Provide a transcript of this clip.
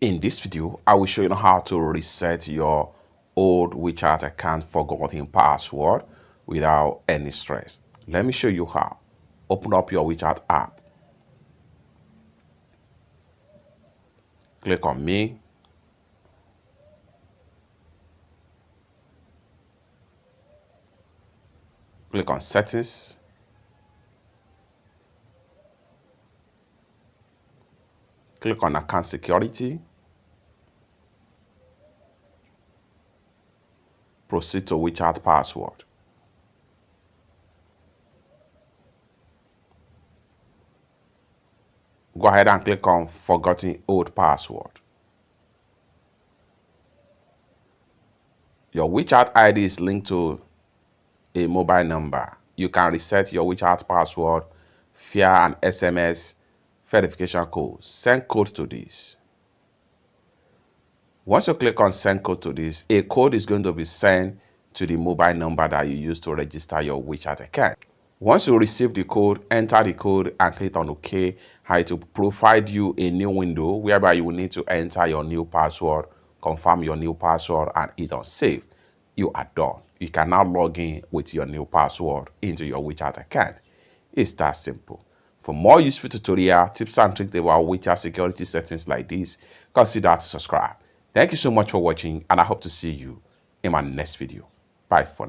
In this video, I will show you how to reset your old WeChat account forgotten password without any stress. Let me show you how. Open up your WeChat app. Click on Me. Click on Settings. Click on Account Security. Proceed to WeChat password. Go ahead and click on Forgotten Old Password. Your WeChat ID is linked to a mobile number. You can reset your WeChat password via an SMS verification code. Send code to this. Once you click on send code to this, a code is going to be sent to the mobile number that you use to register your WeChat account. Once you receive the code, enter the code and click on OK. It will provide you a new window whereby you will need to enter your new password, confirm your new password, and hit on save. You are done. You can now log in with your new password into your WeChat account. It's that simple. For more useful tutorial, tips and tricks about WeChat security settings like this, consider to subscribe. Thank you so much for watching, and I hope to see you in my next video. Bye for now.